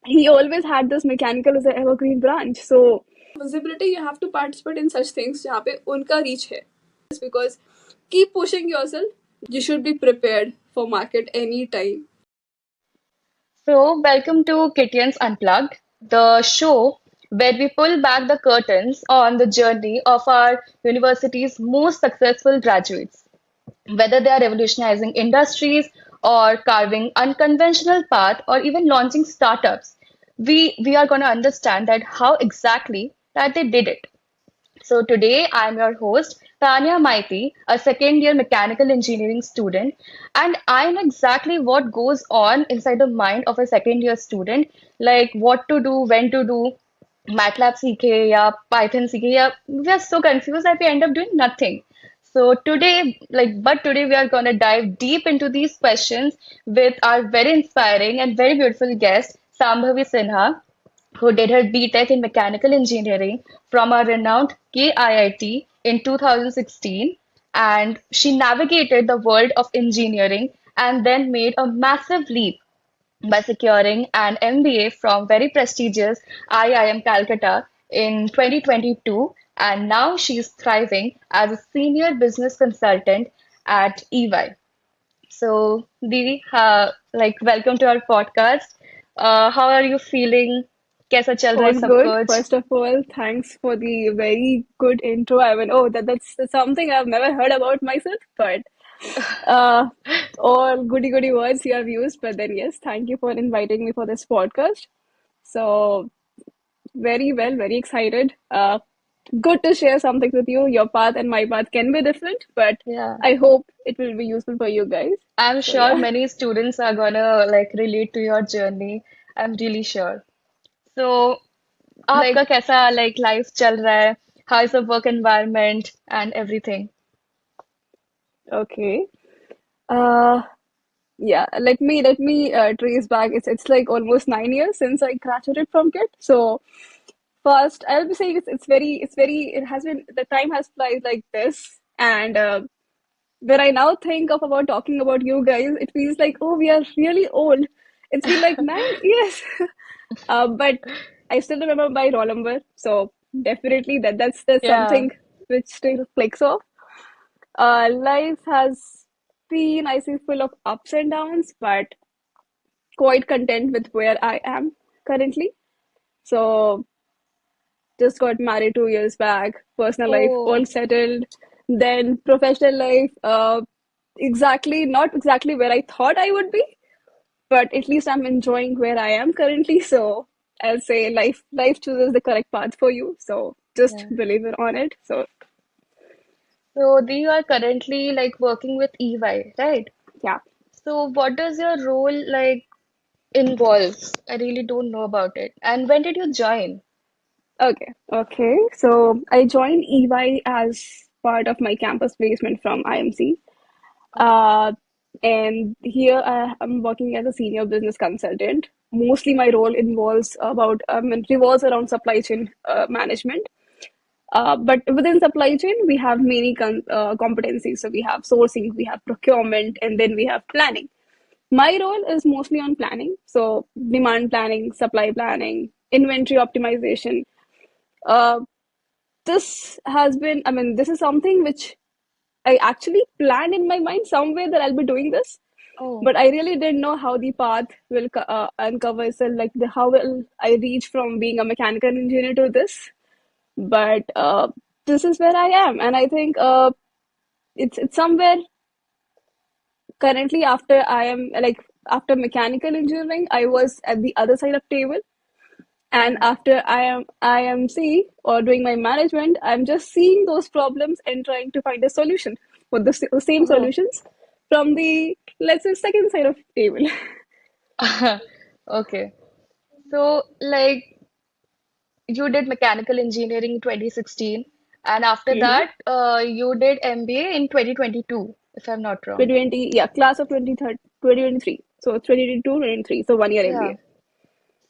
he always had this mechanical as an evergreen branch. So visibility, you have to participate in such things जहाँ पे उनका reach है. Because keep pushing yourself. You should be prepared for market anytime. So, welcome to Kittians Unplugged, the show where we pull back the curtains on the journey of our university's most successful graduates. Whether they are revolutionizing industries or carving unconventional path or even launching startups, we are going to understand that how exactly that they did it. So today I'm your host, Tanya Maiti, a second year mechanical engineering student, and I know exactly what goes on inside the mind of a second year student, like what to do, when to do, MATLAB सीखे या Python सीखे या we are so confused that we end up doing nothing. So today we are gonna dive deep into these questions with our very inspiring and very beautiful guest, Sambhavi Sinha, who did her BTech in mechanical engineering from a renowned KIIT in 2016. And she navigated the world of engineering and then made a massive leap by securing an MBA from very prestigious IIM Calcutta in 2022. And now she's thriving as a senior business consultant at EY. So, Didi, welcome to our podcast. How are you feeling? कैसा चल रहा है All सब good. कुछ? First of all, thanks for the very good intro. I mean, oh, that's something I've never heard about myself, but uh, all goody goody words you have used. But then, yes, thank you for inviting me for this podcast. So, very well, very excited. Good to share something with you. Your path and my path can be different, but Yeah, I hope it will be useful for you guys. I'm So, sure yeah. many students are gonna like relate to your journey. I'm really sure. So, Like, आपका कैसा like life चल रहा है? How is the work environment and everything? okay. Uh, Yeah, let me trace back. It's like almost 9 years since I graduated from KIT. So first, I'll be saying it's very it has been the time has flies like this. And when I now think of about talking about you guys, it feels like, oh, we are really old. It's been like 9 years. But I still remember my roll number. So definitely that's Yeah. something which still clicks off. Life has been, I say, full of ups and downs, but quite content with where I am currently. So just got married 2 years back, personal life all Oh, settled. Then professional life, exactly not exactly where I thought I would be, but at least I'm enjoying where I am currently. So I'll say life chooses the correct path for you. So just yeah. believe it on it. So So, you are currently like working with EY, right? yeah. So, what does your role like involve? I really don't know about it. And when did you join? Okay. So I joined EY as part of my campus placement from IMC. Okay. Uh, and here I am working as a senior business consultant. Mostly my role involves about revolves around supply chain management. But within supply chain, we have many competencies. So we have sourcing, we have procurement, and then we have planning. My role is mostly on planning. So demand planning, supply planning, inventory optimization. Uh, this has been, I mean, this is something which I actually planned in my mind somewhere that I'll be doing this, Oh, but I really didn't know how the path will uncover itself. Like how will I reach from being a mechanical engineer to this? But this is where I am, and I think it's somewhere currently after I am like after mechanical engineering, I was at the other side of table, and okay. after I am IMC or doing my management, I'm just seeing those problems and trying to find a solution for the same Oh, solutions from the, let's say, second side of table. okay. So, like, you did mechanical engineering in 2016, and after Mhm. that, you did MBA in 2022, if I'm not wrong. 2020, yeah, class of 2023. So 2022, 2023. So 1 year Yeah. MBA.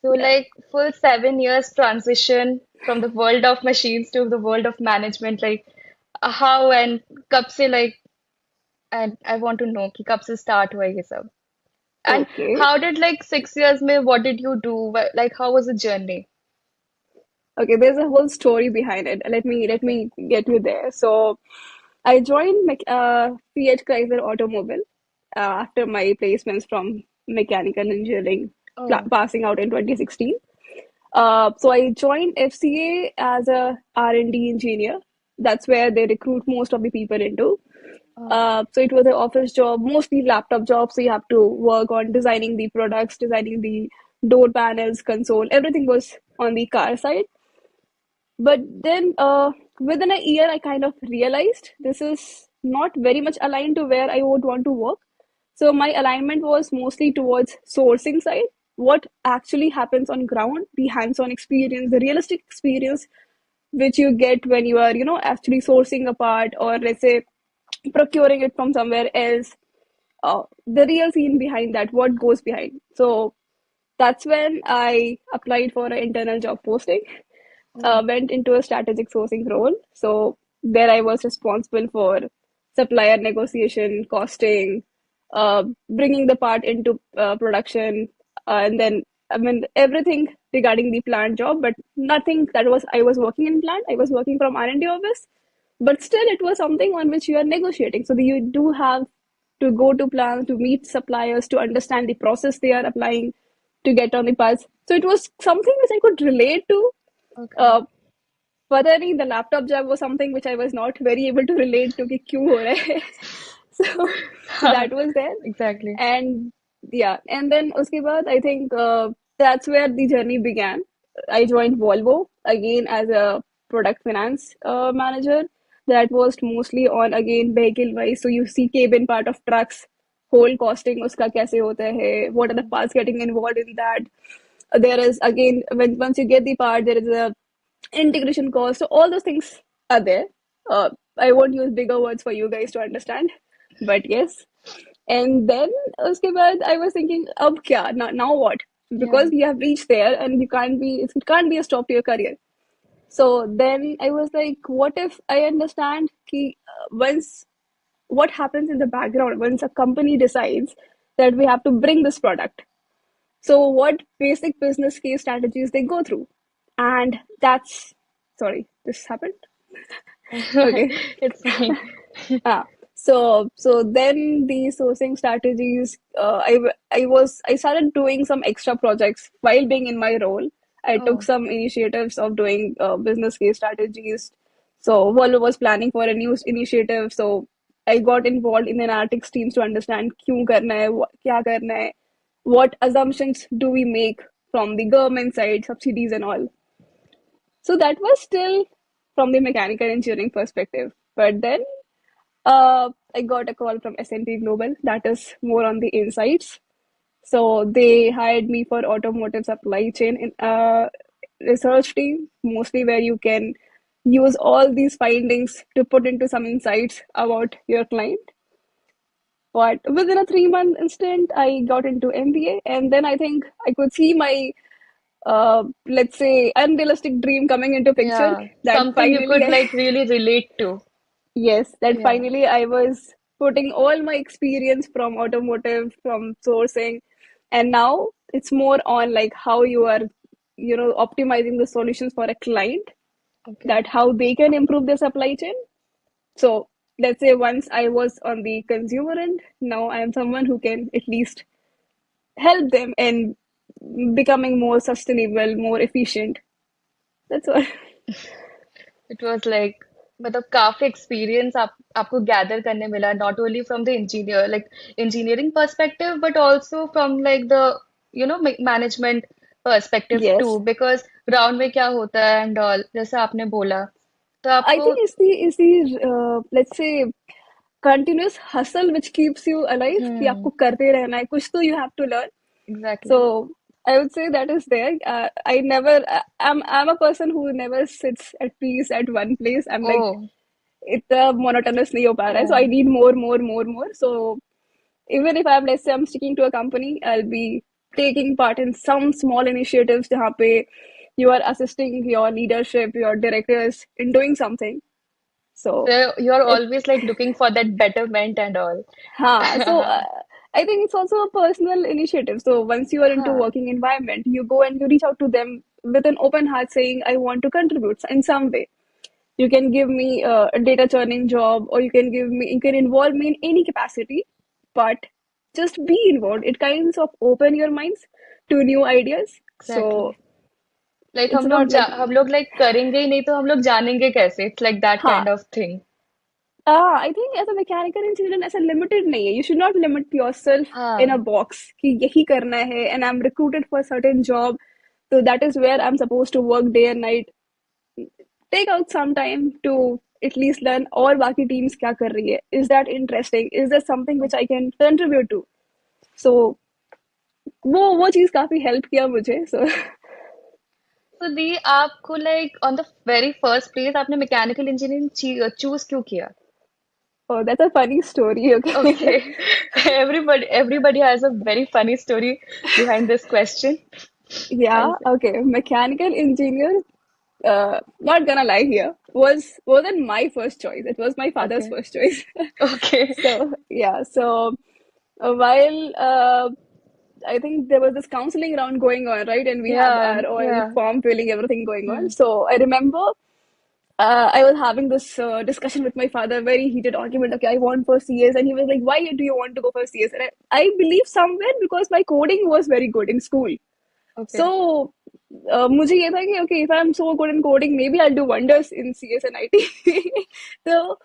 So, Yeah. like, full 7 years transition from the world of machines to the world of management, like, how and कब से like, and I want to know कि कब से start हुआ ये सब. And Okay. how did like 6 years mein, what did you do? Like how was the journey? Okay, there's a whole story behind it. Let me Okay. get you there. So I joined PH Chrysler Automobile after my placements from mechanical engineering, Oh, passing out in 2016. So I joined FCA as a R&D engineer. That's where they recruit most of the people into. oh, So it was an office job, mostly laptop job. So you have to work on designing the products, designing the door panels, console. Everything was on the car side. But then within a year, I kind of realized this is not very much aligned to where I would want to work. So my alignment was mostly towards sourcing side, what actually happens on ground, the hands-on experience, the realistic experience which you get when you are, actually sourcing a part or let's say procuring it from somewhere else. The real scene behind that, what goes behind. So that's when I applied for an internal job posting, oh, went into a strategic sourcing role. So there I was responsible for supplier negotiation, costing, bringing the part into production, and then I mean everything regarding the plant job, but nothing that was I was working in plant. I was working from R&D office, but still it was something on which you are negotiating. So you do have to go to plants to meet suppliers to understand the process they are applying to get on the parts. So it was something which I could relate to. okay. uh, पता नहीं the laptop job was something which I was not very able to relate to कि क्यों हो रहा है. so so that was there. Exactly. And yeah, and then उसके बाद I think that's where the journey began. I joined Volvo again as a product finance manager. That was mostly on again vehicle wise. So you see cabin part of trucks, whole costing उसका कैसे होता है, what are the parts getting involved in that. There is again when once you get the part, there is a integration cost. So all those things are there. I won't use bigger words for you guys to understand, but yes. And then uske baad, I was thinking, अब क्या? Now what? Yeah. Because you have reached there and you can't be, it can't be a stop to your career. So then I was like, what if I understand कि once what happens in the background once a company decides that we have to bring this product, so what basic business case strategies they go through. And that's sorry, this happened. Okay. It's fine. So then the sourcing strategies, I started doing some extra projects while being in my role. I took Oh, some initiatives of doing business case strategies. So Volvo was planning for a new initiative, so I got involved in analytics teams to understand क्यों करना है, क्या करना है, what assumptions do we make from the government side, subsidies and all. So that was still from the mechanical engineering perspective. But then I got a call from S&P Global that is more on the insights. So they hired me for automotive supply chain in research team, mostly where you can use all these findings to put into some insights about your client. But within a 3 month instant, I got into MBA, and then I think I could see my let's say unrealistic dream coming into picture. yeah. That Something you finally could I like really relate to. yes, that Yeah. finally I was putting all my experience from automotive, from sourcing, and now it's more on like how you are, optimizing the solutions for a client, Okay. that how they can improve their supply chain. So let's say once I was on the consumer end, now I am someone who can at least help them in becoming more sustainable, more efficient. That's all. It was like मतलब काफी experience आपको gather करने मिला not only from the engineering perspective but also from like the management perspective too Yes. because ground में क्या होता है and all जैसा आपने बोला तो I आपको think it's the let's say continuous hustle which keeps you alive कि आपको करते रहना है कुछ तो you have to learn. So exactly I would say that is there. I never I'm a person who never sits at peace at one place. I'm like oh इतना monotonous नहीं हो पा रहा है. So I oh need more, more, more, more. So even if let's say I'm sticking to a company, I'll be taking part in some small initiatives जहाँ पे you are assisting your leadership, your directors in doing something. So so you're it always like looking for that betterment and all हाँ. So I think it's also a personal initiative. So once you are into हाँ, working environment, you go and you reach out to them with an open heart saying, I want to contribute in some way. You can give me a data churning job, or you can involve me in any capacity, but just be involved. It kinds of open your minds to new ideas. So exactly. Like it's not like, हम लोग like करेंगे ही नहीं तो हम लोग जानेंगे कैसे? It's like that हाँ, kind of thing. I think as a mechanical engineer ऐसा limited नहीं है. You should not limit yourself in a हाँ, box कि यही करना है and I'm recruited for a certain job, so that is where I'm supposed to work day and night. Take out some time to at least learn और बाकी teams क्या कर रही है. Is that interesting? Is there something which I can contribute to? So वो चीज़ काफी help किया मुझे. So तो दी आपको like on the very first place आपने मैकेनिकल इंजीनियरिंग चूज क्यों किया? oh, that's a funny story. Okay. Okay, everybody has a very funny story behind this question. Yeah. I'll say. Okay. Mechanical engineer. Not gonna lie here. Wasn't my first choice. It was my father's Okay, first choice. okay, So yeah. So while I think there was this counseling round going on, right? And we have yeah, our all yeah. form filling, everything going on. Hmm. So I remember I was having this discussion with my father, very heated argument. Okay, I want for CS, and he was like, "Why do you want to go for CS?" And I believe somewhere because my coding was very good in school. Okay. So मुझे ये था कि okay, if I'm so good in coding, maybe I'll do wonders in CS and IT. So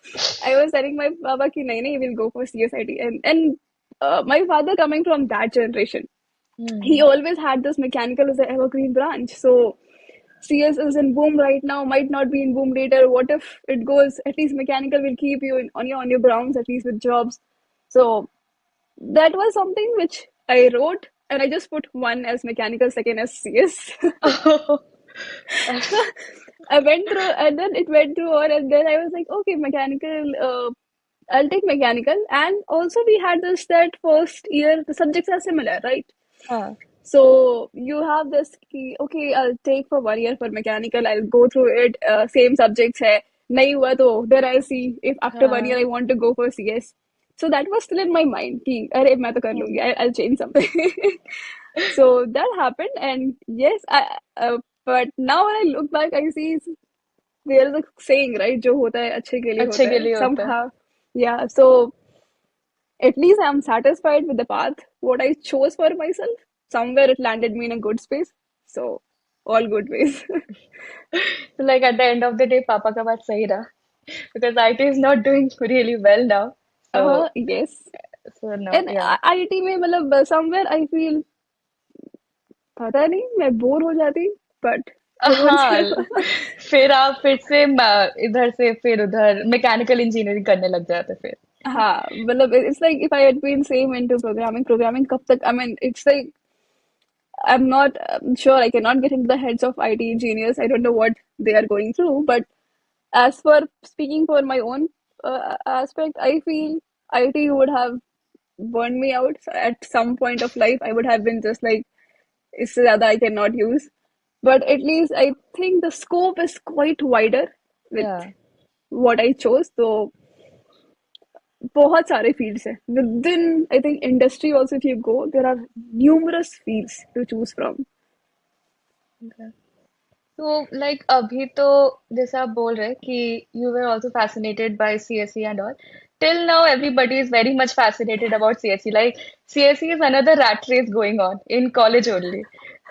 I was telling my Baba कि नहीं नहीं, we'll go for CS IT, and my father coming from that generation, he Hmm. always had this mechanical as an evergreen branch. So CS is in boom right now, might not be in boom later. What if it goes? At least mechanical will keep you on your grounds, at least with jobs. So that was something which I wrote, and I just put one as mechanical, second as CS. I went through, and then it went through all, and then I was like, okay, mechanical. I'll take mechanical, and also we had this that first year the subjects are similar, right? हाँ. So you have this key, okay, I'll take for 1 year for mechanical, I'll go through it, same subjects hai. नहीं हुआ तो then I'll see if after 1 year हाँ. I want to go for CS. So that was still in my mind कि अरे मैं तो कर Hmm. लूंगी, I'll change something. So that happened, and yes, but now when I look back, I see there is a saying, right? जो होता है अच्छे के लिए अच्छे होता के है लिए होता है. somehow. Yeah, so at least I'm satisfied with the path, what I chose for myself. Somewhere it landed me in a good space. So, all good ways. So like at the end of the day, पापा का बात सही रहा. Because IT is not doing really well now. So Yes. so no, And yeah. IT में मतलब somewhere I feel पता नहीं मैं बोर हो जाती, but I won't say. हाँ, फिर आप फिर से इधर से फिर उधर मैकेनिकल इंजीनियरिंग करने लग जाते फिर. हाँ मतलब it's like if I had been same into programming कब तक, I mean it's like I'm not sure, I cannot get into the heads of IT engineers. I don't know what they are going through, but as for speaking for my own aspect, I feel IT would have burned me out at some point of life. I would have been just like, इससे ज़्यादा I cannot use. But at least I think the scope is quite wider with Yeah. what I chose. So बहुत सारे fields हैं. Within, I think, industry also, if you go, there are numerous fields to choose from. Okay. तो like अभी तो जैसे आप बोल रहे हैं कि you were also fascinated by CSE and all. Till now, everybody is very much fascinated about CSE. Like CSE is another rat race going on in college only.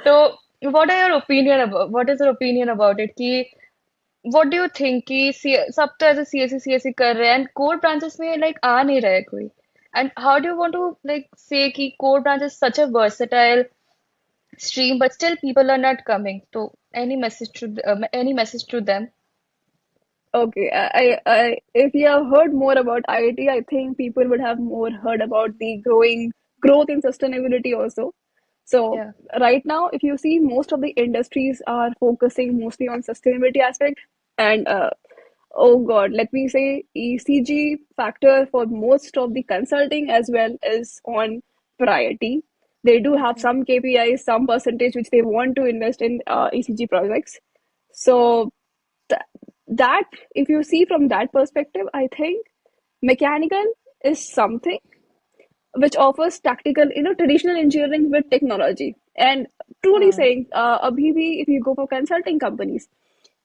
So, what is your opinion about it? कि what do you think कि सब तो ऐसे CSE कर रहे हैं and core branches में like आ नहीं रहा है कोई. And how do you want to like say कि core branch is such a versatile stream, but still people are not coming. So any message to them? Okay, if you have heard more about IoT, I think people would have more heard about the growing growth in sustainability also. So Yeah. right now, if you see, most of the industries are focusing mostly on sustainability aspect, and oh God, let me say ECG factor for most of the consulting as well is on priority. They do have Okay. some KPIs, some percentage which they want to invest in ECG projects. So th- that, if you see from that perspective, I think mechanical is something, which offers tactical, traditional engineering with technology. And truly हाँ. saying, abhi bhi, if you go for consulting companies,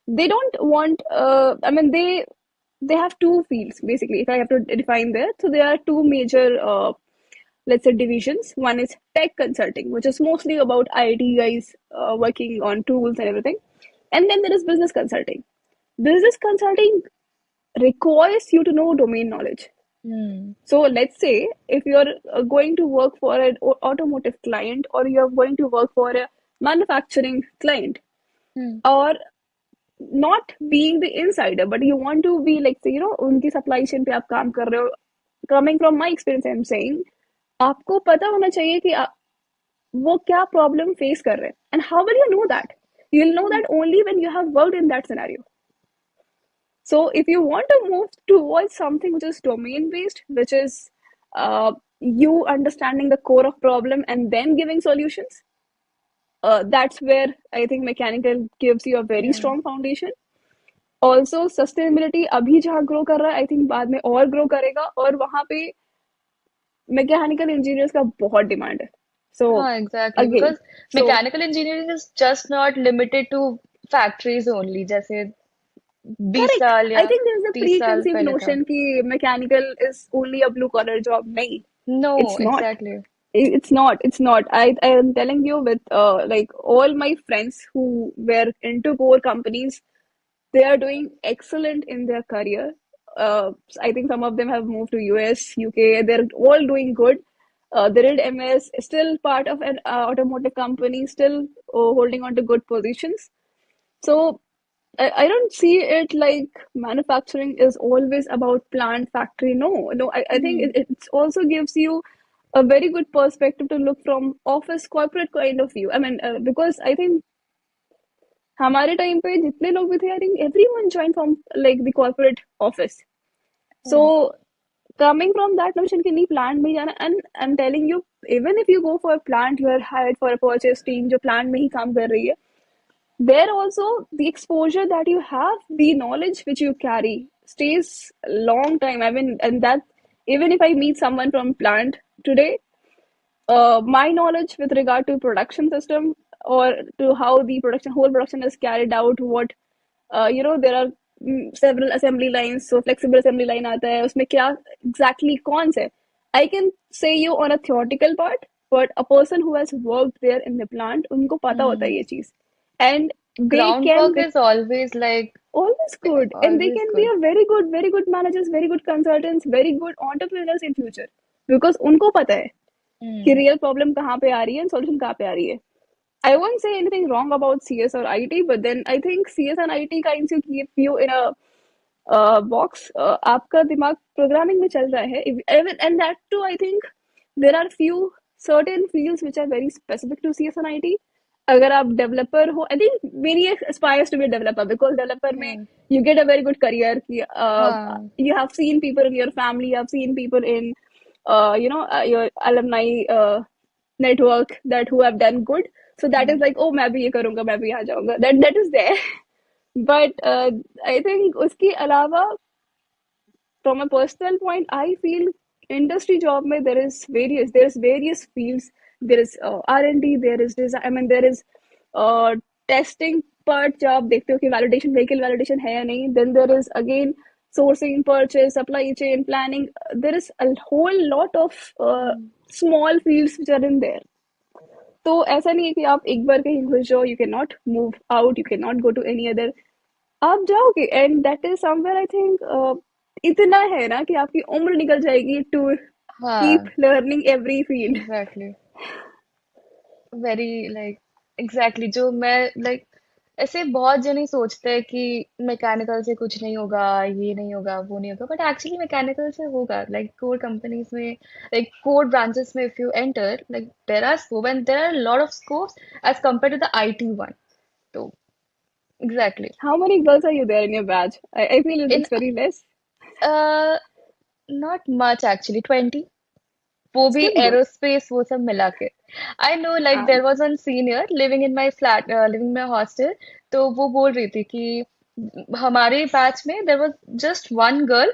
they don't want. I mean, they have two fields basically. If I have to define there, so there are two major, let's say, divisions. One is tech consulting, which is mostly about IT guys working on tools and everything, and then there is business consulting. Business consulting requires you to know domain knowledge. Hmm. So let's say if you're going to work for an automotive client, or you're going to work for a manufacturing client, Hmm. or not being the insider, but you want to be like, say, उनकी supply chain पे आप काम कर रहे हो. Coming from my experience, I'm saying, आपको पता होना चाहिए कि वो क्या problem face कर रहे हैं. And how will you know that? You'll know Hmm. that only when you have worked in that scenario. So if you want to move towards something which is domain based, which is you understanding the core of problem and then giving solutions, that's where I think mechanical gives you a very Yeah. strong foundation. Also sustainability अभी जहाँ grow कर रहा है, I think बाद में और grow करेगा, और वहां पे मैकेनिकल इंजीनियर्स का बहुत डिमांड है. सो हाँ, exactly. Again, Because so mechanical engineering is just not limited to factories only. जैसे 20 करेक्ट, साल आई या think there is a 30 pre साल कंसीव्ड पहले था. नोशन कि mechanical is only a blue collar job. नहीं, No, it's not. exactly. It's not. I am telling you, with like all my friends who were into core companies, they are doing excellent in their career. I think some of them have moved to US, UK. They're all doing good. They did MS, still part of an automotive company, still holding on to good positions. So I don't see it like manufacturing is always about plant factory. No, no. I think Hmm. it also gives you a very good perspective to look from office corporate kind of view. I mean, because I think हमारे time पे जितने लोग भी थे, I think everyone join from like the corporate office. So Hmm. coming from that notion कि नहीं plant में ही जाना, and I'm telling you, even if you go for a plant, you are hired for a purchase team जो plant में ही काम कर रही है, there also the exposure that you have, the knowledge which you carry stays long time. I mean, and that even if I meet someone from plant today, my knowledge with regard to production system, or to how the production whole production is carried out, what there are several assembly lines. So flexible assembly line आता है, उसमें क्या exactly कौन से, I can say you on a theoretical part, but a person who has worked there in the plant, उनको पता होता है Hmm. ये चीज. And they can Groundwork be is always like always good, and they always can be good. a very good managers, very good consultants, very good entrepreneurs in future, because उनको पता है कि Hmm. रियल प्रॉब्लम कहाँ पे आ रही है and solution कहाँ पे आ रही है. I won't say anything wrong about CS or IT, but then I think CS and IT kinds of keep you in a box. आपका दिमाग प्रोग्रामिंग में चल रहा है, and that too I think there are few certain fields which are very specific to CS and IT. अगर आप developer हो, I think मेरी aspires to be a developer, because developer में Yeah. you get a very good career कि हाँ. you have seen people in your family, you have seen people in your alumni network that who have done good. So that is Hmm. like, oh, मैं भी ये करूँगा, मैं भी आ जाऊँगा. That is there. But I think उसके अलावा, from a personal point, I feel industry job में there is various fields. There is R&D, there is design. I mean, there is testing part जब आप देखते हो कि validation, vehicle validation है या नहीं. Then there is again sourcing, purchase, supply chain, planning. There is a whole lot of Hmm. small fields which are in there. तो ऐसा नहीं है कि आप एक बार कहीं घुस जाओ, you can not move out, you can not go to any other. आप जाओगे, and that is somewhere I think इतना है ना कि आपकी उम्र निकल जाएगी टू कीप हाँ. Learning every field. Exactly. Very like exactly जो मैं like ऐसे बहुत जन ही सोचते हैं कि मैकेनिकल से कुछ नहीं होगा, ये नहीं होगा, वो नहीं होगा, बट एक्चुअली मैकेनिकल से होगा. लाइक कोर कंपनीज में, लाइक कोर ब्रांचेस में if you enter, like there are scope and there are lot of scopes as compare to the IT one. तो exactly. How many girls are you there in your batch? I feel in it's very less. Not much actually 20. वो भी still good. Aerospace वो सब मिला के. I know like there was one senior living in my flat, living my hostel. तो वो बोल रही थी कि हमारे बैच में there was just one girl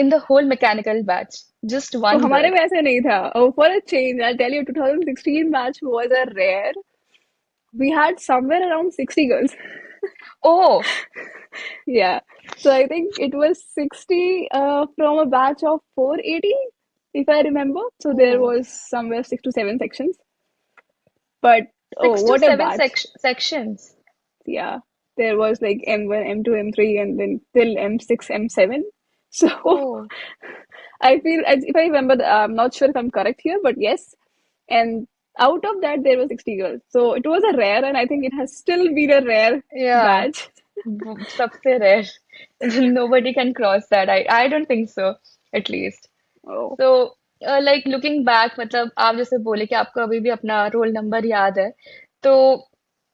in the whole mechanical batch. Just तो one हमारे girl. में ऐसे नहीं था. Oh, for a change, I'll tell you, 2016 batch was a rare. We had somewhere around 60 girls. Oh, Yeah. So I think it was 60 from a batch of 480, if I remember. So there oh, was somewhere 6 to 7 sections. But oh, six to what a seven batch. sections. Yeah. There was like M1, M2, M3, and then till M6, M7. So Oh, I feel, if I remember, I'm not sure if I'm correct here, but yes. And out of that, there were 60 girls. So it was a rare, and I think it has still been a rare yeah. batch. सबसे rare. Nobody can cross that. I don't think so, at least. Oh. So, like looking back, मतलब आप जैसे बोले कि आपको अभी भी अपना रोल नंबर याद है. तो,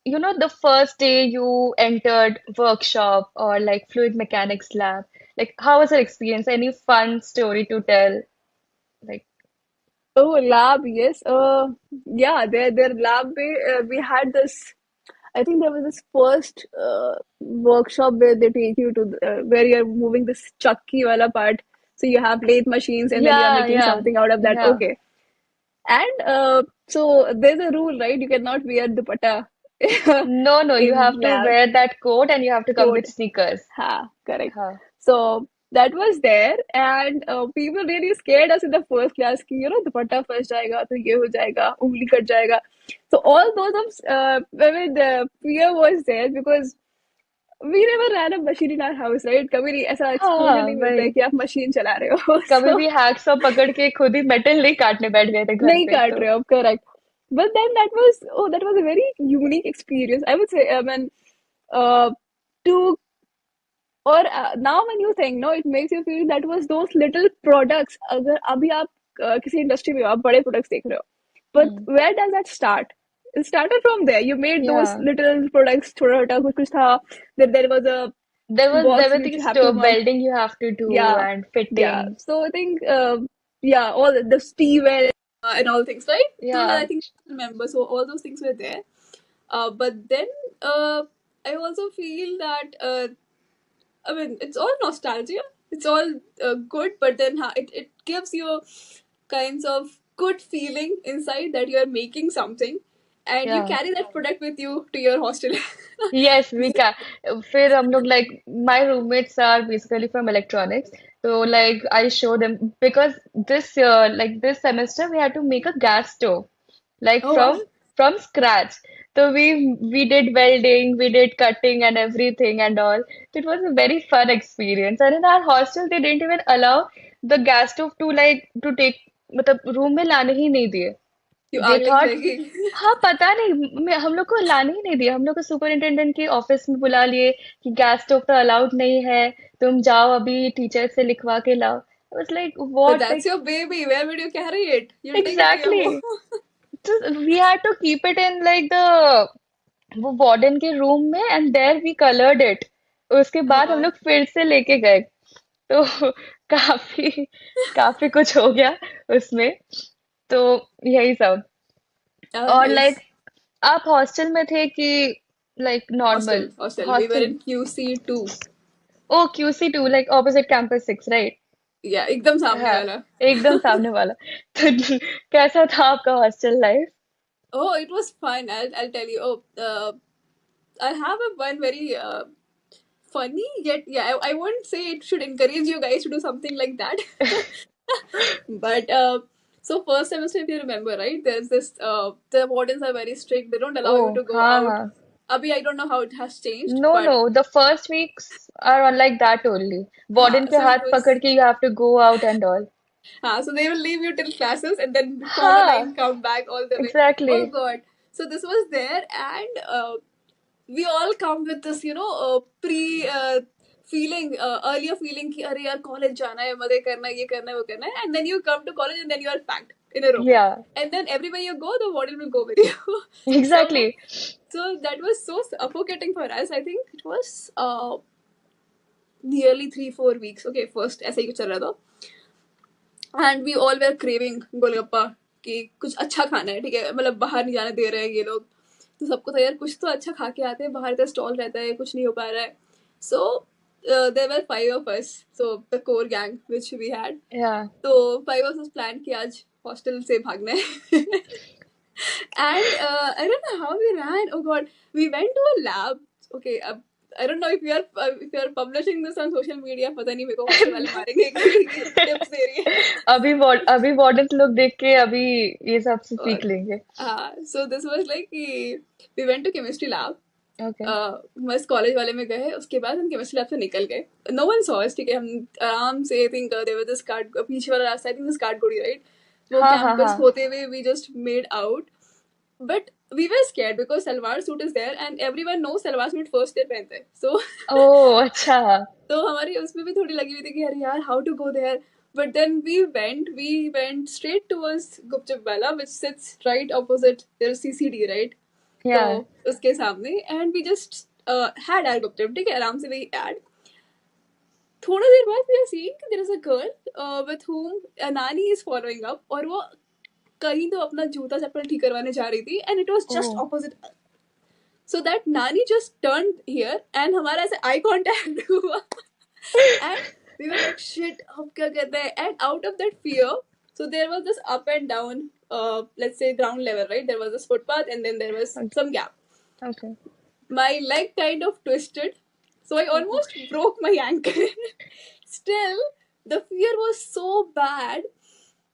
the first day you entered workshop or like fluid mechanics lab, like how was your experience? Any fun story to tell? Like, Oh, lab, yes. Yeah, their lab, we had this. I think there was this first workshop where they take you to where you're moving this chucky wala part. So you have lathe machines, and then you're yeah, making yeah, something out of that. yeah. Okay. And so there's a rule, right? You cannot wear dupatta No, no, you in have to lab wear that coat and you have to come coat. with sneakers. Ha, correct. Huh. So that was there, and people really scared us in the first class. Ki, dupatta फंस जाएगा, तो ये हो जाएगा, उंगली cut जाएगा. So all those I mean, the fear was there because we never ran a machine in our house, right? कभी नहीं ऐसा exposure हाँ नहीं मिलता है वही कि आप मशीन चला रहे हो. कभी So भी हैक्सॉ पकड़ के खुद ही मेटल नहीं काटने बैठ गए थे घर नहीं पे काट तो रहे हो, correct. But then that was a very unique experience. I would say, I mean, uh, to और now when you think, no, it makes you feel that was those little products. अगर अभी आप किसी इंडस्ट्री में हो, आप बड़े products देख रहे हो, but hmm where does that start? It started from there. You made those yeah little products. छोटा छोटा कुछ कुछ था. Then there was a there box were which you these have to work. welding you have to do Yeah, and yeah. fitting So I think, yeah, all the steel and all things, right? Those are, yeah I think, I remember. So all those things were there. But then I also feel that I mean, it's all nostalgia. It's all good, but then it gives you kinds of good feeling inside that you're making something, and you yeah carry that product with you to your hostel. yes we can फिर हम लोग like my roommates are basically from electronics so like I show them because this year like this semester we had to make a gas stove like Oh wow. from scratch. So we did welding, we did cutting and everything and all. It was a very fun experience. And in our hostel, they didn't even allow the gas stove to like to take मतलब room में लाने ही नहीं दिए. You They आग लग thought जाएगी. हाँ पता नहीं हम लोग को लाने ही नहीं दिया हम लोग को सुपरिंटेंडेंट की ऑफिस में बुला लिए कि गैस स्टोव तो अलाउड नहीं है तुम जाओ अभी टीचर से लिखवा के लाओ. I was like But what that's like your baby. Where would you carry it? You'll take it to your home. exactly. So we had to keep it in like the वो warden के room में and there we coloured it. उसके बाद हम Wow. लोग फिर से लेके गए तो काफी काफी कुछ हो गया उसमें. तो यही सब. Oh, और लाइक nice. आप हॉस्टल में थे कि like normal Hostel. We were hostel. in QC2. ओ QC2 like opposite campus 6 right. Yeah, एकदम सामने हाँ वाला. एकदम सामने वाला. तो कैसा था आपका hostel life? Oh, it was fun. I'll tell you. Oh, I have a one very funny yet yeah. I wouldn't say it should encourage you guys to do something like that. But so first semester, if you remember, right? There's this. The wardens are very strict. They don't allow you oh to go हाँ out. हाँ. Abhi, I don't know how it has changed, No, but no, the first weeks are like that only. Warden के so it हाथ was. पकड़ के you have to go out and all. So they will leave you till classes and then form a हाँ, line, come back all the way. Oh exactly. God. So this was there, and we all come with this, pre feeling, earlier feeling कि अरे यार college जाना है, मजे करना है, ये करना है, वो करना है, and then you come to college and then you are packed in a row, Yeah, and then everywhere you go, the warden will go with you. so exactly. so that was so suffocating for us. I think it was nearly 3 4 weeks. Okay, first ऐसे ही चल रहा था. And we all were craving golgappa कि कुछ अच्छा खाना है, ठीक है, मतलब बाहर नहीं जाने दे रहे हैं ये लोग. तो सबको था यार कुछ तो अच्छा खा के आते हैं, बाहर का स्टॉल रहता है, कुछ नहीं हो पा रहा है. सो there were five of us, so the core gang which we had. Yeah. So five of us planned कि आज hostel से भागना है. And I don't know how we ran. Oh God, we went to a lab. Okay, I don't know if you are publishing this on social media. पता नहीं मेरे को hostel वाले मारेंगे कि tips दे रही है. अभी वार्डन लोग देख के अभी ये सब से सीख और लेंगे. so this was like कि we went to chemistry lab. Okay. मस्त कॉलेज वाले में गए. उसके बाद हम केमिस्ट्री लैब से निकल गए. No one saw us. ठीक है, हम आराम से, I think there was this card पीछे वाला रास्ता, आई थिंक दिस कार्ड गोड़ी, राइट. वो हाँ हाँ कैंपस हाँ. होते हुए we just made out. But we were scared because salwar suit is there and everyone no salwar suit first year पहनते हैं. सो ओह अच्छा. तो हमारी उसमें भी थोड़ी लगी हुई थी कि अरे यार how to go there. But then we went straight towards gupchup वाला which sits right opposite there CCD, right. तो Yeah. उसके सामने and we just had our gupchup. ठीक है, आराम से वी हैड. थोड़ा देर बाद we are seeing there is a girl with whom Nani is following up, और वो कहीं तो अपना जूता चप्पल ठीक करवाने जा रही थी and it was just Oh. Opposite. So that नानी जस्ट टर्न हियर एंड हमारा ऐसे आई कांटेक्ट हुआ. And we were like shit, अब क्या करते हैं. And out of that fear, so there was this up and down, let's say ground level, right. There was this footpath and then there was Okay. some gap. Okay. My leg kind of twisted, so I almost broke my ankle. Still, the fear was so bad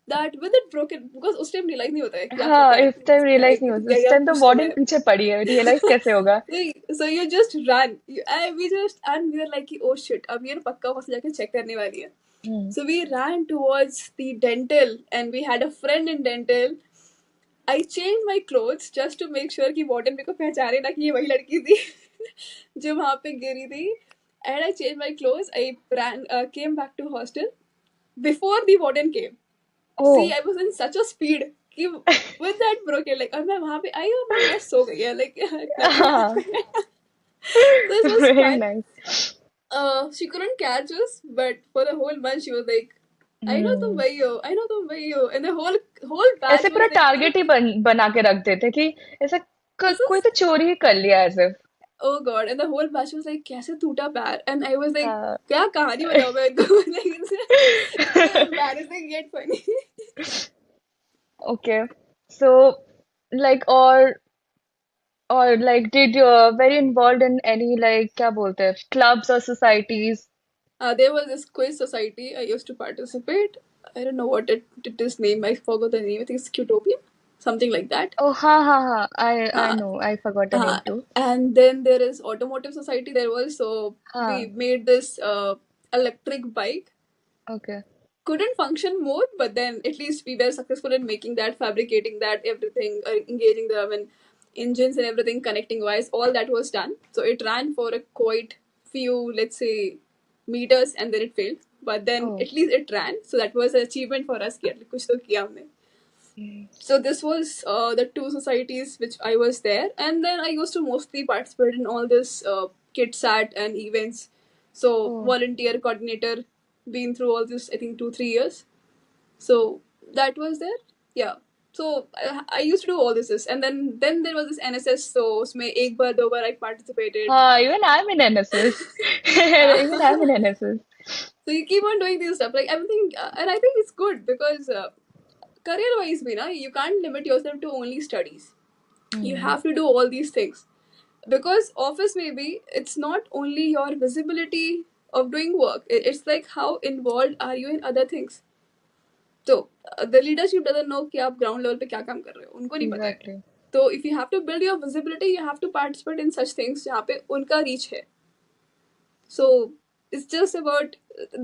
that with it broken, because उस time realise नहीं होता है क्या हाँ, पता है इस time realise like नहीं होता. या इस या टाइम तो कुछ तो वार्डन है. पीछे पड़ी है, रियलाइज कैसे होगा? So you just run. We were like कि, oh shit, अब ये ना पक्का हॉस्पिटल जाके चेक करने वाली है. Hmm. So we ran towards the dental and we had a friend in dental. I changed my clothes just to make sure कि वार्डन मेरे को पहचाने ना कि ये वही लड़की थी जो वहाँ पे गिरी थी. And I changed my clothes. I came back to hostel before the warden came. See, Oh. I was in such a speed कि with that broken leg, और मैं वहाँ पे आई और मैं बस सो गई है, like nothing हाँ. happened. This was Very fun. nice. She couldn't catch us, but for the whole month she was like, I know तुम Hmm. वही हो, I know तुम वही हो, and the whole ऐसे batch पूरा was like, टारगेट ही बना के रख देते कि ऐसा this कोई is तो चोरी ही कर लिया ऐसे. oh god, and the whole batch was like कैसे टूटा पैर, and I was like हाँ. क्या कहानी बताऊँ मैं इनको. Like it's so embarrassing yet funny. Okay. So, like, or like, did you very involved in any like क्या बोलते हैं clubs or societies? There was this quiz society I used to participate. I don't know what it is name. I forgot the name. I think it's Qtopia, something like that. Oh, हाँ. I Uh, know. I forgot the name too. and then there is automotive society. There was, so we हाँ. made this electric bike. Okay. Couldn't function more, but then at least we were successful in making that, fabricating that, everything, engaging the, I mean, engines and everything, connecting wires. All that was done. So it ran for a quite few, let's say, meters, and then it failed. But then Oh. at least it ran. So that was an achievement for us. कि कुछ तो किया हमने. So this was the two societies which I was there, and then I used to mostly participate in all this KitSat and events. So Oh. volunteer coordinator, been through all this, I think 2-3 years. So that was there. Yeah. So I used to do all this, and then there was this NSS. So उसमें एक बार दो बार I participated. Even I'm in NSS. Even I'm in NSS. So you keep on doing this stuff, like everything, and I think it's good because career wise bhi na, you can't limit yourself to only studies. You Hmm. have to do all these things, because office maybe it's not only your visibility of doing work. It's like how involved are you in other things. So the leadership doesn't know कि आप ground level पे क्या काम कर रहे हो, उनको नहीं पता है. Exactly. तो if you have to build your visibility, you have to participate in such things जहाँ पे उनका reach है. So it's just about,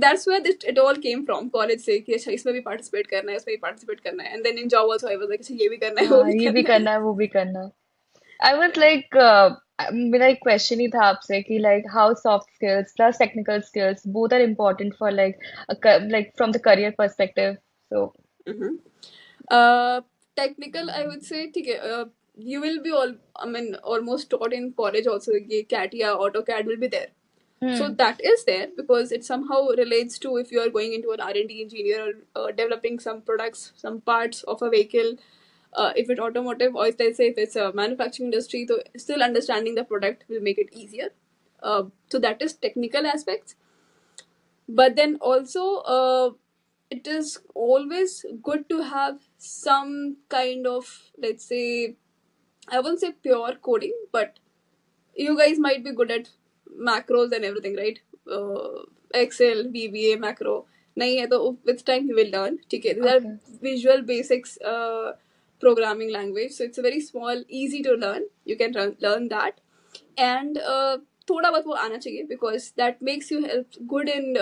that's where it all came from college से कि अच्छा इसमें भी participate करना है, उसमें भी participate करना है, and then in job also I was like अच्छा ये भी करना है, वो हाँ, भी ये भी करना है. करना है, वो भी करना है. I was like, मेरा एक क्वेश्चन ही था आपसे कि like how soft skills plus technical skills both are important for like like from the career perspective. So, Mhm. Uh, Technical, I would say, ठीक है, you will be all, I mean, almost taught in college also कि CAT या AutoCAD will be there. So hmm. that is there because it somehow relates to if you are going into an R&D engineer or developing some products, some parts of a vehicle. If it's automotive, or let's say if it's a manufacturing industry, so still understanding the product will make it easier. So that is technical aspects. But then also, it is always good to have some kind of, let's say, I won't say pure coding, but you guys might be good at macros and everything, right? Excel, VBA, macro. नहीं है तो with time you will learn. ठीक है, these are Okay. visual basics, programming language, so it's a very small, easy to learn. You can learn that, and थोड़ा बहुत वो आना चाहिए because that makes you help good in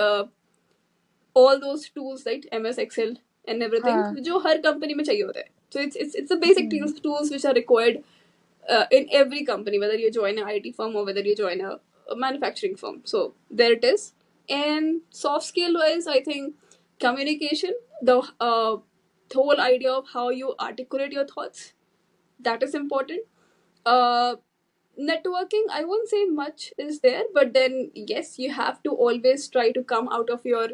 all those tools, right? MS Excel and everything हाँ. जो हर company में चाहिए होता है. So it's the basic Hmm. tools which are required in every company, whether you join an IT firm or whether you join a manufacturing firm. So there it is. And soft skill wise, I think communication, the whole idea of how you articulate your thoughts, that is important. Uh, Networking, I won't say much is there, but then yes, you have to always try to come out of your,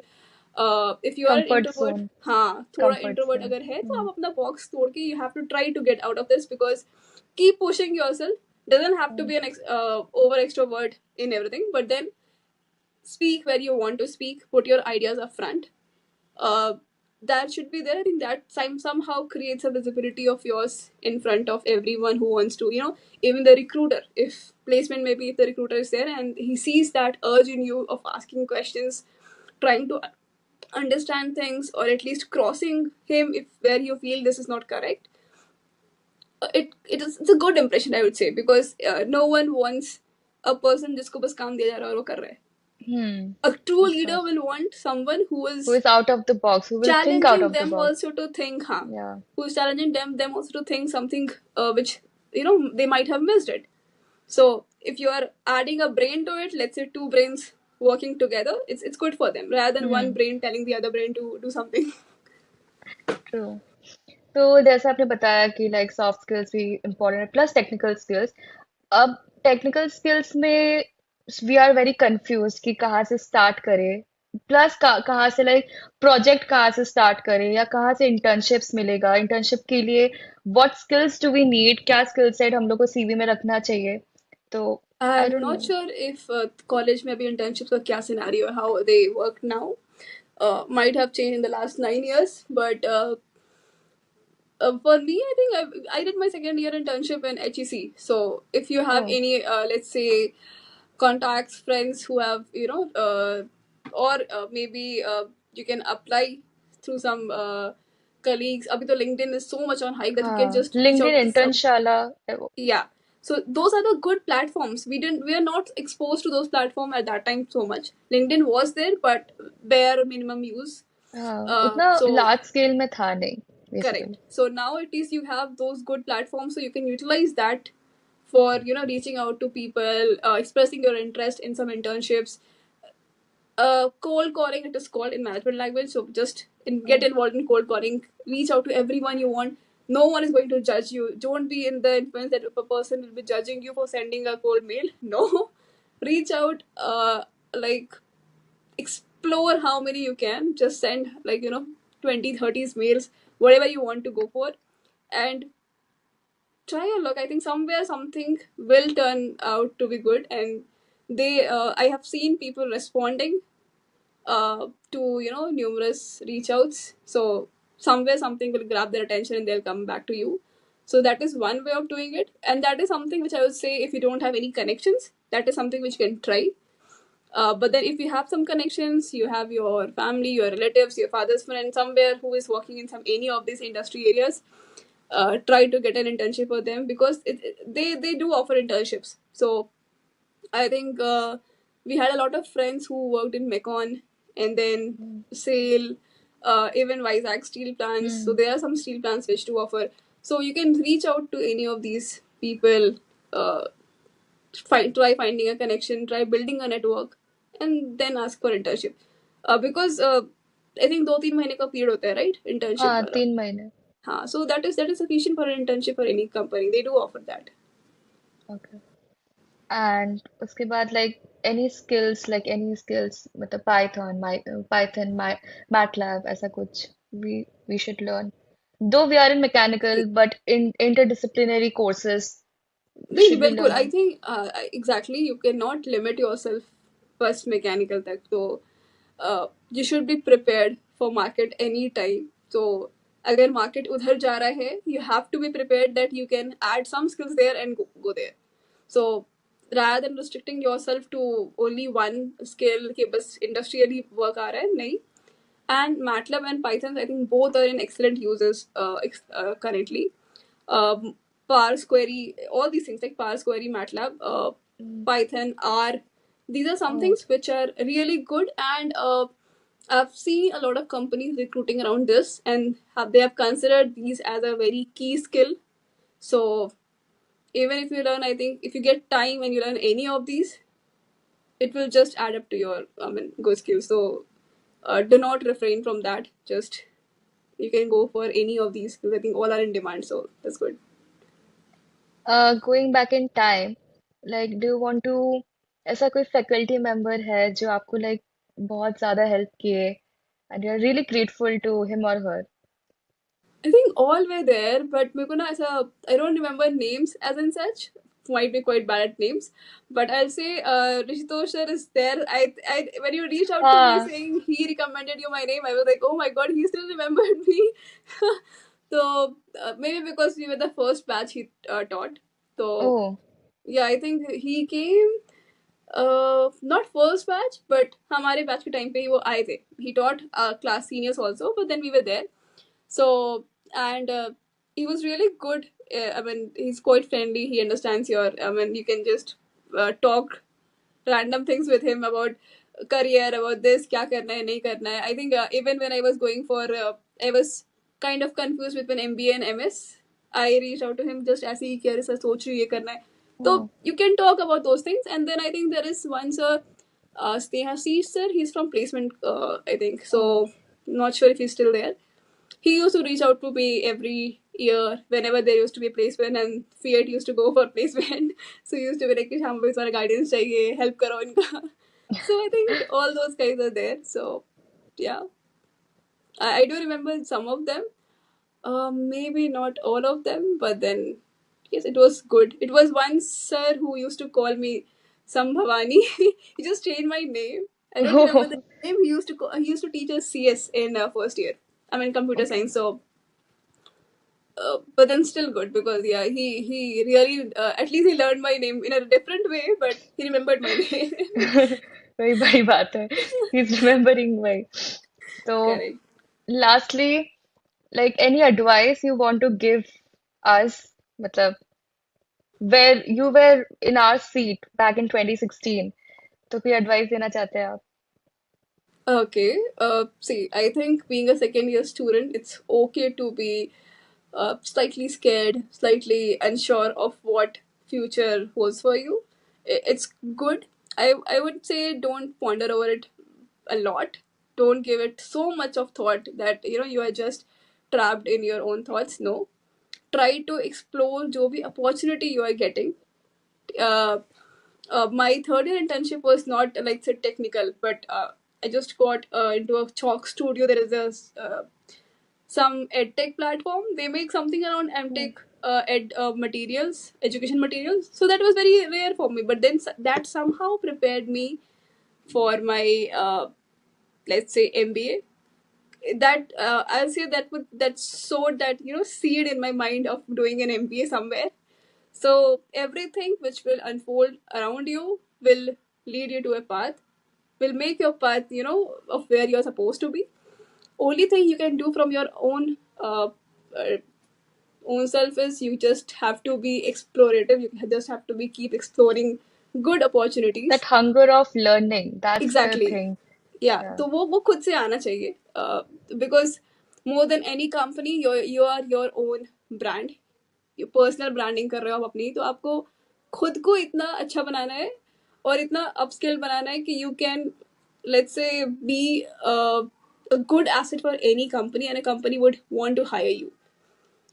if you are an Comfort introvert, zone. हाँ थोड़ा Comfort introvert zone. अगर है तो Hmm. आप अपना box तोड़ के you have to try to get out of this, because keep pushing yourself. Doesn't have to Hmm. be an over extrovert in everything, but then speak where you want to speak, put your ideas up front. uh, that should be there. I think that somehow creates a visibility of yours in front of everyone who wants to, even the recruiter. If placement, maybe if the recruiter is there and he sees that urge in you of asking questions, trying to understand things, or at least crossing him if where you feel this is not correct, it's a good impression, I would say, because no one wants a person जिसको बस काम दिया जा रहा है और वो कर रहा है. Hmm. A true Of leader course. will want someone who Who is is out of the box? Who will think out challenging of the them box? also to think, huh? Yeah. Who's challenging them also to think something which they might have missed it. So if you are adding a brain to it, let's say two brains working together, it's good for them rather than one Hmm. brain telling the other brain to do something. True. तो जैसे आपने बताया कि like soft skills भी important है plus technical skills अब technical skills में we are very confuse कि कहाँ से स्टार्ट करें प्लस कहाँ से लाइक प्रोजेक्ट कहाँ से स्टार्ट करें या कहाँ से इंटर्नशिप्स मिलेगा इंटर्नशिप के लिए what skills do we need क्या स्किल सेट हम लोग को सीवी में रखना चाहिए तो I I'm don't not know sure if college maybe internships or kya scenario, how they work now. Might have changed in the last 9 years, but for me, I think I did my second year internship in HEC. So if you have oh any, let's say, contacts, friends who have, or maybe you can apply through some colleagues. Abhi to LinkedIn is so much on hype that you can हाँ just reach LinkedIn out to some. Internshala Yeah. So those are the good platforms. We are not exposed to those platforms at that time so much. LinkedIn was there, but bare minimum use. हाँ उतना So large scale में था नहीं correct. Basically So now at least you have those good platforms, so you can utilize that for reaching out to people, expressing your interest in some internships. Cold calling, it is called in management language. So just get involved in cold calling. Reach out to everyone you want. No one is going to judge you. Don't be in the influence that a person will be judging you for sending a cold mail. No, reach out. Like explore how many you can. Just send 20, 30 mails, whatever you want to go for, and try your luck. I think somewhere something will turn out to be good, and I have seen people responding to numerous reach outs. So somewhere something will grab their attention and they'll come back to you. So that is one way of doing it, and that is something which I would say, if you don't have any connections, that is something which you can try. But then if you have some connections, you have your family, your relatives, your father's friend somewhere who is working in some any of these industry areas, try to get an internship with them, because they do offer internships. So I think we had a lot of friends who worked in Mekon and then SAIL, even Vizag steel plants. So there are some steel plants which do offer. So you can reach out to any of these people, uh, try finding a connection, try building a network, and then ask for internship. Because I think 2-3 महीने का period होता है, right? Internship हाँ वाला. 3 महीने हाँ, so that is sufficient for an internship for any company. They do offer that. Okay and उसके बाद एनी स्किल्स मतलब पाइथन मैटलैब ऐसा कुछ we should learn though we are in mechanical See, but in interdisciplinary courses नहीं should be बिल्कुल, I learning. Think exactly you can not limit yourself first mechanical तक, तो you should be prepared for market any time. तो अगर market उधर जा रहा है, you have to be prepared that you can add some skills there and go there. So rather than restricting yourself to only one skill कि बस industrially work आ रहा है, नहीं. And MATLAB and Python, I think both are in excellent uses currently. Parse query, all these things like parse query, MATLAB, Mm. Python, R, these are some Oh, things which are really good. And I've seen a lot of companies recruiting around this, and they have considered these as a very key skill. So even if you learn, I think if you get time and you learn any of these, it will just add up to your good skills. So do not refrain from that. Just you can go for any of these because I think all are in demand. So that's good. going back in time, like, do you want to, ऐसा कोई faculty member है जो आपको like बहुत ज़्यादा help किए and you're really grateful to him or her? I think all were there, but मेरे को ना ऐसा I don't remember names as in such. Might be quite bad at names, but I'll say Rishitosh sir is there. I when you reached out to me हाँ. saying he recommended you my name, I was like, oh my god, he still remembered me. So maybe because we were the first batch he taught. So Oh. yeah, I think he came not first batch, but हमारे batch के time पे ही वो आए थे. He taught class seniors also, but then we were there. So and he was really good. I mean, he's quite friendly. He understands your. I mean, you can just talk random things with him about career, about this, क्या करना है, नहीं करना है. I think even when I was going for, I was kind of confused between MBA and MS. I reached out to him just ऐसे ही कि अरे sir सोच रही हूँ ये करना है. So Oh. you can talk about those things, and then I think there is one sir, Sneha C sir. He's from placement, I think. So Oh. not sure if he's still there. He used to reach out to me every year whenever there used to be a placement, and Fiat used to go for placement. So he used to be like, हमको इस बार guidance चाहिए, help करो इनका. So I think all those guys are there. So yeah, I do remember some of them. Maybe not all of them, but then yes, it was good. It was one sir who used to call me Sambhavani. He just changed my name. I don't remember the Oh. name. He used to teach us CS in first year. I mean computer Okay. science. So but then still good because yeah, he really at least he learned my name in a different way, but he remembered my name. वही बड़ी बात है. He's remembering why. So, Correct. lastly, like any advice you want to give us, मतलब where you were in our seat back in 2016, तो कोई advice देना चाहते हैं आप? Okay. See, I think being a second year student, it's okay to be slightly scared, slightly unsure of what future holds for you. It's good. I would say don't ponder over it a lot. Don't give it so much of thought that you are just trapped in your own thoughts. No, try to explore जो भी opportunity you are getting. Uh, my third year internship was not like say technical, but I just got into a chalk studio. There is a some edtech platform. They make something around Hmm. MTech ed materials, education materials. So that was very rare for me. But then that somehow prepared me for my let's say MBA. That I'll say that sowed that seed in my mind of doing an MBA somewhere. So everything which will unfold around you will lead you to a path, will make your path, of where you're supposed to be. Only thing you can do from your uh, own self is you just have to be explorative. You just have to be keep exploring good That opportunities. hunger of learning, that's the Exactly. thing. Yeah. Yeah. तो वो खुद से आना चाहिए. Because more than any company, you are your own brand. Personal branding कर रहे हो आप अपनी, तो आपको खुद को इतना अच्छा बनाना है और इतना अपस्किल बनाना है कि you can let's say be a good asset for any company and a company would want to hire you.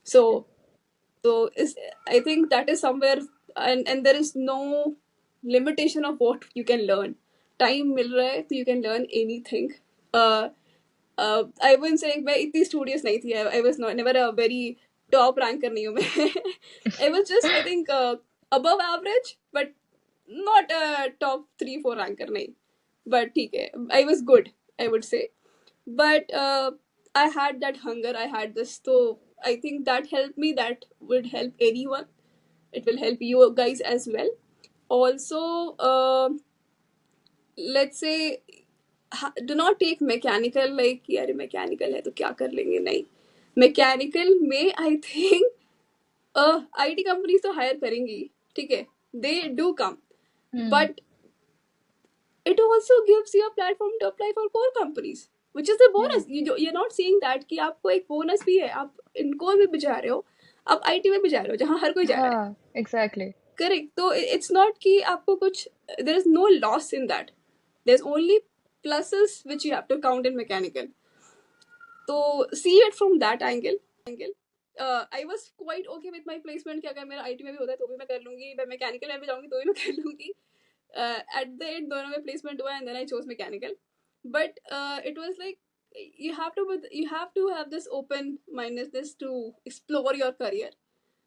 So is I think that is somewhere, and there is no limitation of what you can learn. Time मिल रहा है तो you can learn anything. uh, I wouldn't say मैं इतनी studious नहीं थी. I was not never a very top ranker नहीं हूँ मैं. I was just I think above average, but not a top 3 4 ranker. नहीं, but ठीक है, I was good, I would say. But I had that hunger, I had this, so I think that helped me. That would help anyone. It will help you guys as well. Also, let's say, do not take mechanical like कि अरे mechanical है तो क्या कर लेंगे, नहीं. Mechanical में I think IT companies तो हायर करेंगी, ठीक है, they do come, Hmm. But it also gives you a platform to apply for core companies, which is the Yeah. bonus. You're not seeing that कि आपको एक bonus भी है, आप इन core में भी जा रहे हो, आप आईटी में भी जा रहे हो जहाँ हर कोई जा रहा है. हाँ, exactly. करेक्ट, तो इट्स नॉट कि आपको कुछ, there is no loss in that, there is only pluses which you have to count in mechanical. तो see it from that angle. I was quite okay with my placement कि अगर मेरा IT में भी होता है तो भी मैं कर लूंगी, मैं मैकेनिकल में भी जाऊंगी तो भी मैं कर लूंगी. एट द एंड दोनों में प्लेसमेंट हुआ and then I chose mechanical. But it was like you have to have this open mindedness to explore your career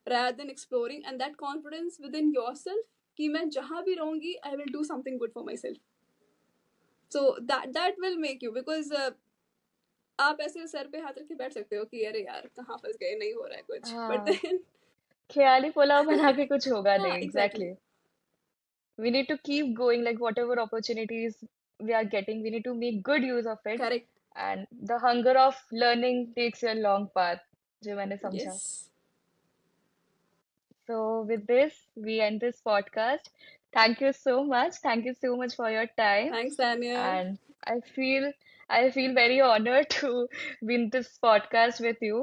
rather than exploring, and that confidence within yourself कि मैं जहाँ भी रहूंगी I will do something good for myself. So that will make you, because आप ऐसे sir पे हाथ रख के बैठ सकते हो कि अरे यार कहाँ फंस गए, नहीं हो रहा है कुछ, बट हाँ, देन ख्याली पुलाव बना के कुछ होगा हाँ नहीं. Exactly. Exactly. We need to keep going, like whatever opportunities we are getting, we need to make good use of it. Correct. And the hunger of learning takes you a long path, जो मैंने समझा. Yes. So with this, we end this podcast. Thank you so much. Thank you so much for your time. Thanks Daniel. And I feel very honored to be in this podcast with you.